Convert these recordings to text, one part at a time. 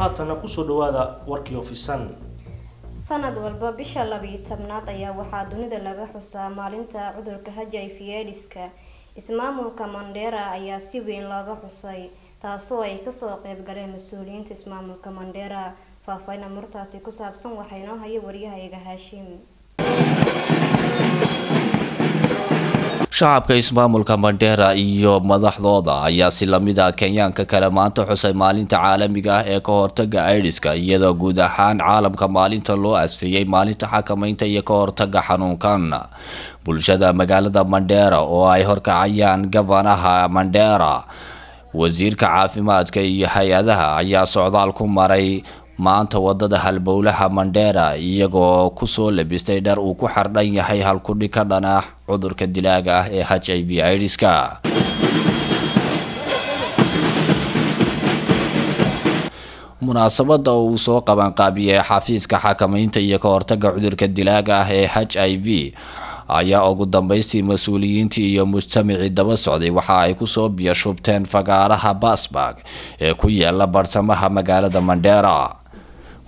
haatana ku soo dhawaada warkii ofisan. sanad walba bisha 12aad ayaa waxaa dunida laga xusaa maalinta cudurka HIV/AIDS-ka. ismaamulka Mandera ayaa si weyn looga xusay taasoo ay ka soo qayb galeen mas'uuliyiinta ismaamulka Mandera. faahfaahin amurtaasi ku saabsan waxay noo hayay wariyahayga Haashim. shacabka ismaamulka Mandera iyo madaxdooda ayaa si lamid ah Kenyaanka kale maanta xusay maalinta caalamiga ah ee ka hortagga AIDS-ka iyadoo guud ahaan caalamka maalinta loo asteeyay maalinta xakamaynta iyo ka hortagga xanuunkan. bulshada magaalada Mandera oo ay horkacayaan gabanaha Mandera, wasiirka caafimaadka iyo hay-adaha ayaa socdaal ku maray maanta wadada halbowlaha Mandera iyagoo ku soo labistay dhar uu ku xardhan yahay halkudhig ka dhan ah cudurka dilaaga ah ee HIV/AIDS-ka. munaasabada uu soo qaban qaabiyay xafiiska xakamaynta iyo ka hortagga cudurka dilaaga ah ee HIV ayaa ugu dambeystii mas'uuliyiintii iyo mujtamacii daba socday waxa ay ku soo biyashubteen fagaaraha Basbag ee ku yaala bartamaha magaalada Mandera.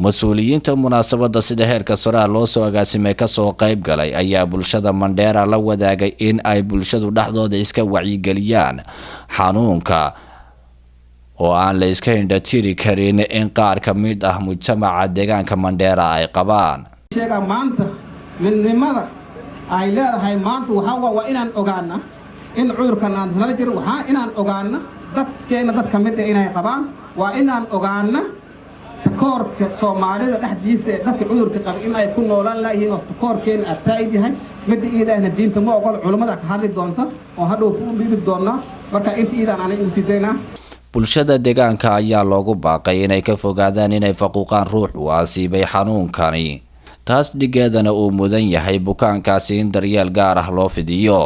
mas'uuliyiinta munaasabada sida heerka sare loo soo agaasimay ka soo qayb galay ayaa bulshada Mandera la wadaagay in ay bulshadu dhaxdooda iska wacyigeliyaan xanuunka oo aan la iska indhatiri karin in qaar ka mid ah mujtamaca deegaanka Mandera ay qabaan. sheega maanta midnimada ay leedahay maanta waxa waa inaan ogaana in cudurkan aan isla jiro waxa inaan ogaana dadkeena dad ka mid ah inay qabaan waa inaan ogaana takoorka Soomaalida dhaxdiisa dadka cudurka qaba in ay ku noolaan laayihiin oo takoorkeen ataayid yahay mid iidaahna diinta ma ogol culimada ka hadli doonta oo hadhow u dhibi doona marka inta iidaan aan u sideena. bulshada deegaanka ayaa loogu baaqay inay ka fogaadaan inay faquuqaan ruux u asiibay xanuunkani, taas dhigeedana uu mudan yahay bukaankaasi in daryeel gaar ah loo fidiyo.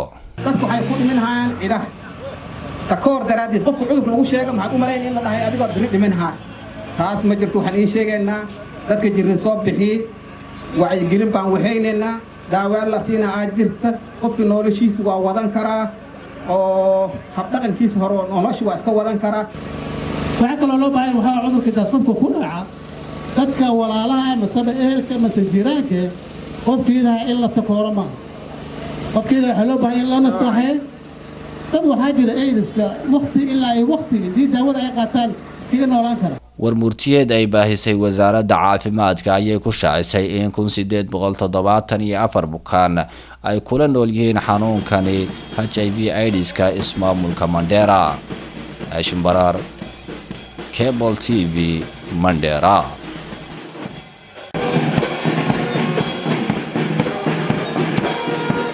dadku waxay ku dhimanayaan ciidaha takoor daraadiis qofku cudurka lagu sheego maxaa u maleeyay in la dhahay adigoo dhimanaa taas ma jirto. waxaan ii sheegaynaa dadka jirin soo bixi wacyigelin baan waxaynaynaa daawo la siina jirta qofka noloshiisa waa wadan karaa oo habdhaqankiisa hore noloshiisa waa iska wadan karaa. waxa kale loo baahan waxa cudurka taas qofka ku dhaca dadka walaalaha masaba ehelka masajiraanka qofkiida in la takooro ma qofkiida waxa loo baahan in la nastaxay dad waxa jira AIDS-ka waqti ilaa ay waqti intii daawada ay qaataan iskaga noolaan kara. warmurtiyeed ay baahisay wasaaradda caafimaadka ayay ku shaacisay in 1874 bukaan ay kula nool yihiin xanuunkani HIV/AIDS-ka ismaamulka Mandera. Haashim Baraar, Cable TV, Mandera.